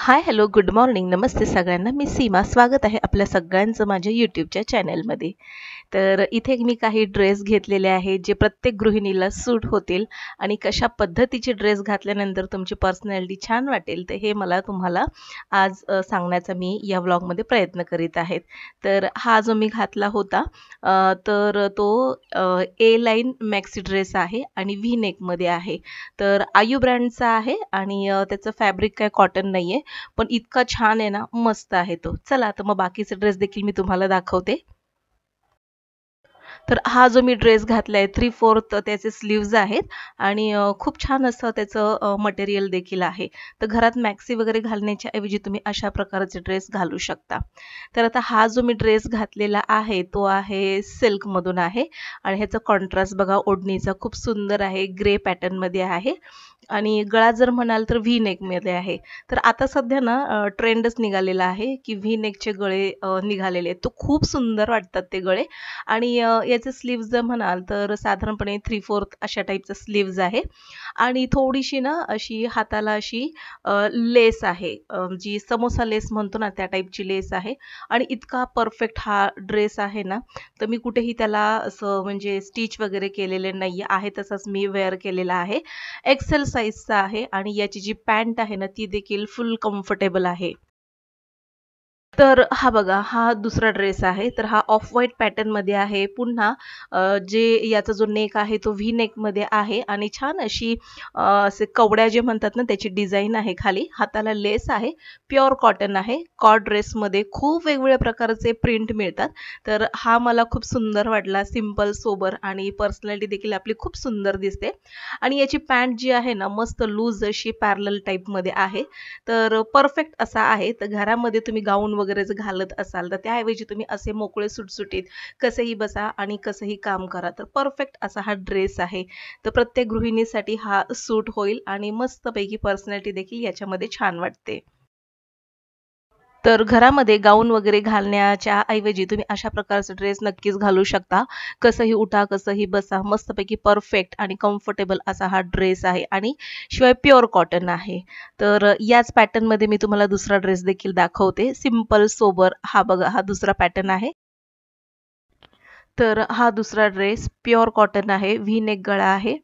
हाय, hello, good morning, नमस्ते सगळ्यांना. मी सीमा. स्वागत आहे आपल्या सगळ्यांचं माझ्या यूट्यूबच्या चॅनलमध्ये. तर इथे मी काही ड्रेस घेतलेले आहेत जे प्रत्येक गृहिणीला सूट होतील आणि कशा पद्धतीचे ड्रेस घातल्यानंतर तुमची पर्सनॅलिटी छान वाटेल तर हे मला तुम्हाला आज सांगण्याचा मी या व्लॉगमध्ये प्रयत्न करीत आहेत. तर हा जो मी घातला होता तर तो ए लाईन मॅक्सी ड्रेस आहे आणि व्ही नेकमध्ये आहे. तर आयू ब्रँडचा आहे आणि त्याचं फॅब्रिक काय कॉटन नाही आहे, पण इतका छान आहे ना, मस्त आहे तो. चला तर मग बाकीचे ड्रेस देखील मी तुम्हाला दाखवते. तर हा जो मी ड्रेस घातलाय 3/4 त्याचे स्लीव्ज आहेत आणि खूप छान असं त्याचं मटेरियल देखील आहे. तर घरात मॅक्सी वगैरे घालण्याच्या ऐवजी तुम्ही अशा प्रकारचे ड्रेस घालू शकता. तर आता हा जो मी ड्रेस घातलेला आहे तो आहे सिल्कमधून आहे आणि ह्याचा कॉन्ट्रास्ट बघा ओढणीचा खूप सुंदर आहे, ग्रे पॅटर्नमध्ये आहे आणि गळा जर म्हणाल तर व्ही नेकमध्ये आहे. तर आता सध्या ना ट्रेंडच निघालेला आहे की व्ही नेकचे गळे निघालेले आहेत. तो खूप सुंदर वाटतात ते गळे आणि याचे स्लीव्ज जर म्हणाल तर साधारणपणे 3/4 अशा टाईपचं स्लीव्ज आहे आणि थोडीशी ना अशी हाताला अशी लेस आहे, जी समोसा लेस म्हणतो ना त्या टाईपची लेस आहे आणि इतका परफेक्ट हा ड्रेस आहे ना, तर मी कुठेही त्याला असं म्हणजे स्टिच वगैरे केलेले नाही आहे, तसंच मी वेअर केलेला आहे. एक्सेल साईजचा आहे आणि याची जी पॅन्ट आहे ना ती देखील फुल कम्फर्टेबल आहे. तर हा बघा, हा दुसरा ड्रेस आहे. तर हा ऑफ व्हाईट पॅटर्नमध्ये आहे. पुन्हा जे याचा जो नेक आहे तो व्ही नेकमध्ये आहे आणि छान अशी असे कवड्या जे म्हणतात ना त्याची डिझाइन आहे खाली. हाताला लेस आहे. प्युअर कॉटन आहे. कॉट ड्रेसमध्ये खूप वेगवेगळ्या प्रकारचे प्रिंट मिळतात. तर हा मला खूप सुंदर वाटला. सिंपल, सोबर आणि पर्सनॅलिटी देखील आपली खूप सुंदर दिसते. आणि याची पॅन्ट जी आहे ना मस्त लूज अशी पॅरलल टाईपमध्ये आहे. तर परफेक्ट असा आहे. तर घरामध्ये तुम्ही गाऊन वगैरे जर घालत असाल तर त्याऐवजी तुम्ही असे मोकळे सुटसुटीत कसेही बसा आणि कसंही काम करा. तर परफेक्ट असा हा ड्रेस आहे. तर प्रत्येक गृहिणीसाठी हा सूट होईल आणि मस्तपैकी पर्सनॅलिटी देखील याच्यामध्ये छान वाटते. तर घरामध्ये गाऊन वगैरे घालण्याच्या ऐवजी तुम्ही अशा प्रकारचा ड्रेस नक्कीच घालू शकता. कसंही उठा, कसंही बसा, मस्तपैकी परफेक्ट आणि कम्फर्टेबल असा हा ड्रेस आहे आणि शिवाय प्युअर कॉटन आहे. तर याच पॅटर्नमध्ये मी तुम्हाला दुसरा ड्रेस देखील दाखवते. Simple, sober. हा बघा, हा दुसरा पॅटर्न आहे. तर हा दुसरा ड्रेस प्युअर कॉटन आहे. व्ही नेक गळा आहे.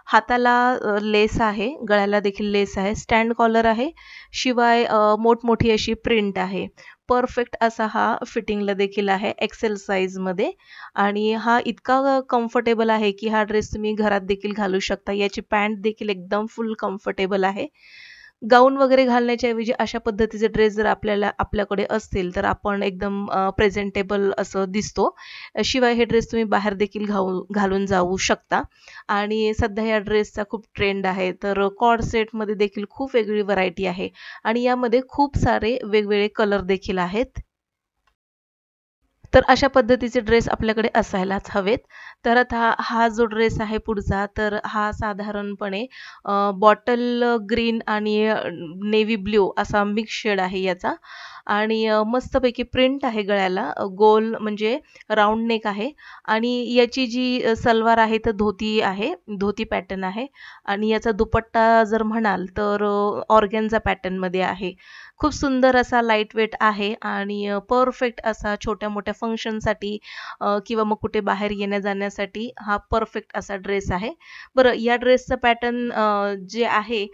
हाताला लेस आहे, गळ्याला देखील लेस आहे, स्टँड कॉलर आहे. शिवाय मोठमोठी अशी प्रिंट आहे. परफेक्ट असा हा फिटिंगला देखील आहे एक्सेल साईजमध्ये आणि हा इतका कम्फर्टेबल आहे की हा ड्रेस तुम्ही घरात देखील घालू शकता. याची पॅन्ट देखील एकदम फुल कम्फर्टेबल आहे. गाऊन वगैरे घालण्याच्या ऐवजी अशा पद्धतीचे ड्रेस जर आपल्याकडे असतील तर आपण एकदम प्रेझेंटेबल असं दिसतो. शिवाय हे ड्रेस तुम्ही बाहेर देखील घालून जाऊ शकता आणि सध्या या ड्रेसचा खूप ट्रेंड आहे. तर कॉर्ड सेटमध्ये देखील खूप वेगळी व्हरायटी आहे आणि यामध्ये खूप सारे वेगवेगळे कलर देखील आहेत. तर अशा पद्धतीचे ड्रेस आपल्याकडे असायलाच हवेत. तर आता हा जो ड्रेस आहे पुढचा, तर हा साधारणपणे बॉटल ग्रीन आणि नेव्ही ब्लू असा मिक्स शेड आहे याचा आणि मस्तपैकी प्रिंट आहे गळ्याला. गोल म्हणजे राउंड नेक आहे आणि याची जी सलवार आहे तर धोती आहे, धोती पॅटर्न आहे आणि याचा दुपट्टा जर म्हणाल तर ऑर्गेन्झा पॅटर्नमध्ये आहे. खूप सुंदर असा लाईट वेट आहे आणि परफेक्ट असा छोट्या-मोठ्या फंक्शनसाठी किंवा मग कुठे बाहेर येण्या-जाण्यासाठी हा परफेक्ट असा ड्रेस आहे. बरं, या ड्रेसचं पॅटर्न जे आहे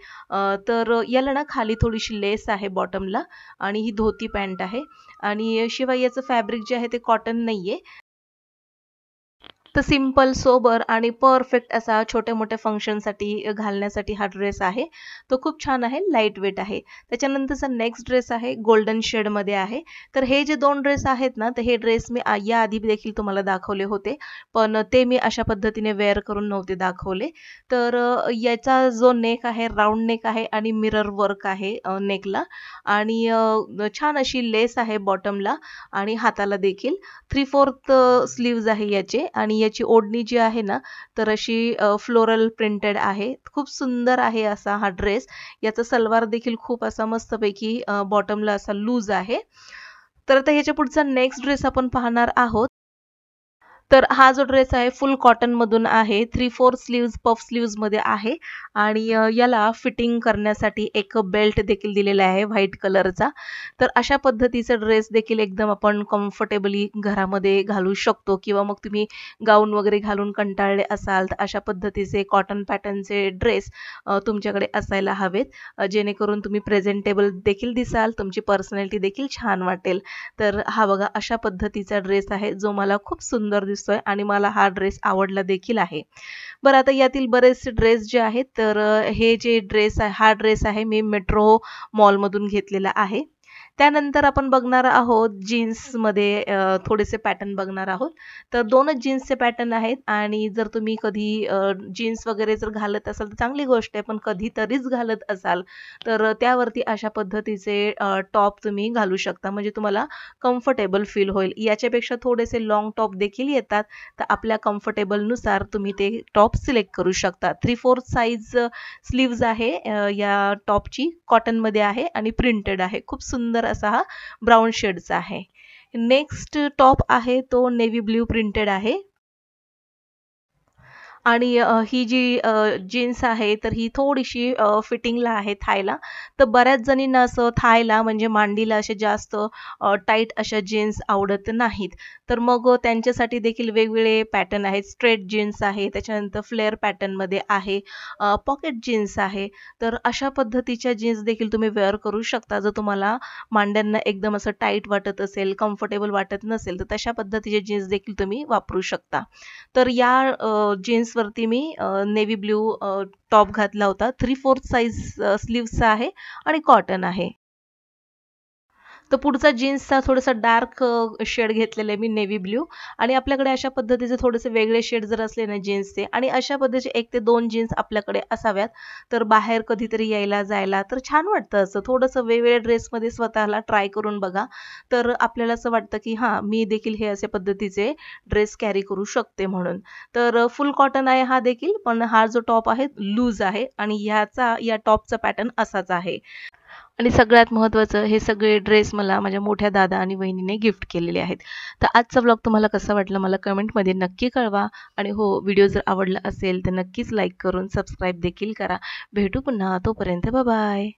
तर याला ना खाली थोडीशी लेस आहे बॉटमला आणि ही धोती पॅन्ट आहे आणि शिवाय याचं फॅब्रिक जे आहे ते कॉटन नाहीये. तर सिंपल, सोबर आणि परफेक्ट असा छोट्या-मोठ्या फंक्शनसाठी घालण्यासाठी हा ड्रेस आहे. तो खूप छान आहे, लाईट वेट आहे. त्याच्यानंतरचा नेक्स्ट ड्रेस आहे गोल्डन शेडमध्ये आहे. तर हे जे 2 ड्रेस आहेत ना, तर हे ड्रेस मी याआधी देखील तुम्हाला दाखवले होते. पण ते मी अशा पद्धतीने वेअर करून नव्हते दाखवले. तर याचा जो नेक आहे राउंड नेक आहे आणि मिरर वर्क आहे नेकला आणि छान अशी लेस आहे बॉटमला आणि हाताला देखील. 3/4 स्लीव्ज आहे याचे आणि याची ओढणी जी आहे ना तर अशी फ्लोरल प्रिंटेड आहे. खूप सुंदर आहे असा हा ड्रेस. याचा सलवार देखील खूप असा मस्तपैकी बॉटमला असा लूज आहे. तर आता ह्याच्या पुढचा नेक्स्ट ड्रेस आपण पाहणार आहोत. तर हा जो ड्रेस आहे फुल कॉटनमधून आहे. 3/4 स्लीव्हज पफ स्लीव्हजमध्ये आहे आणि याला फिटिंग करण्यासाठी एक बेल्ट देखील दिलेला आहे व्हाईट कलरचा. तर अशा पद्धतीचा ड्रेस देखील एकदम आपण कम्फर्टेबली घरामध्ये घालू शकतो किंवा मग तुम्ही गाऊन वगैरे घालून कंटाळले असाल तर अशा पद्धतीचे कॉटन पॅटर्नचे ड्रेस तुमच्याकडे असायला हवेत, जेणेकरून तुम्ही प्रेझेंटेबल देखील दिसाल, तुमची पर्सनॅलिटी देखील छान वाटेल. तर हा बघा अशा पद्धतीचा ड्रेस आहे जो मला खूप सुंदर दिसतोय आणि मला हा ड्रेस आवडला देखील आहे. बरं आता यातील बरेचसे ड्रेस जे आहेत तर हे जे ड्रेस आहे हा ड्रेस आहे मी मेट्रो मॉलमधून घेतलेला आहे. त्यानंतर आपण बघणार आहोत जीन्समध्ये थोडेसे पॅटर्न बघणार आहोत. तर 2च जीन्सचे पॅटर्न आहेत आणि जर तुम्ही कधी जीन्स वगैरे जर घालत असाल तर चांगली गोष्ट आहे, पण कधीतरीच घालत असाल तर त्यावरती अशा पद्धतीचे टॉप तुम्ही घालू शकता. म्हणजे तुम्हाला कम्फर्टेबल फील होईल. याच्यापेक्षा थोडेसे लाँग टॉप देखील येतात, तर आपल्या कम्फर्टेबलनुसार तुम्ही ते टॉप सिलेक्ट करू शकता. 3/4 साइज स्लीव्ज आहे या टॉपची, कॉटनमध्ये आहे आणि प्रिंटेड आहे. खूप सुंदर असा हा ब्राऊन शेडचा आहे. नेक्स्ट टॉप आहे तो नेव्ही ब्ल्यू प्रिंटेड आहे. आणि ही जी जीन्स आहे तर ही थोडीशी फिटिंगला आहे थायला. तर बऱ्याच जणींना असं थायला म्हणजे मांडीला असे जास्त टाईट अशा जीन्स आवडत नाहीत. तर मग त्यांच्यासाठी देखील वेगवेगळे पॅटर्न आहेत. स्ट्रेट जीन्स आहे, त्याच्यानंतर फ्लेअर पॅटर्नमध्ये आहे, पॉकेट जीन्स आहे. तर अशा पद्धतीच्या जीन्स देखील तुम्ही वेअर करू शकता. जर तुम्हाला मांड्यांना एकदम असं टाईट वाटत असेल, कम्फर्टेबल वाटत नसेल, तर तशा पद्धतीचे जीन्स देखील तुम्ही वापरू शकता. तर या जीन्सवरती मी नेव्ही ब्ल्यू टॉप घातला होता. 3/4 साइज स्लीव्हचा आहे आणि कॉटन आहे. तर पुढचा जीन्सचा थोडासा डार्क शेड घेतलेला आहे मी नेव्ही ब्ल्यू आणि आपल्याकडे अशा पद्धतीचे थोडेसे वेगळे शेड जर असले ना जीन्सचे आणि अशा पद्धतीचे 1 ते 2 जीन्स आपल्याकडे असाव्यात, तर बाहेर कधीतरी यायला जायला तर छान वाटतं. असं थोडंसं वेगवेगळ्या ड्रेसमध्ये स्वतःला ट्राय करून बघा. तर आपल्याला असं वाटतं की हां, मी देखील हे अशा पद्धतीचे ड्रेस कॅरी करू शकते म्हणून. तर फुल कॉटन आहे हा देखील, पण हा जो टॉप आहे लूज आहे आणि या टॉपचा पॅटर्न असाच आहे. आणि सगळ्यात महत्त्वाचं हे सगळे ड्रेस मला माझ्या मोठ्या दादा आणि वहिनीने गिफ्ट केलेले आहेत. तर आजचा व्लॉग तुम्हाला कसा वाटला मला कमेंटमध्ये नक्की कळवा आणि हो, व्हिडिओ जर आवडला असेल तर नक्कीच लाईक करून सबस्क्राईब देखील करा. भेटू पुन्हा, तोपर्यंत बाय.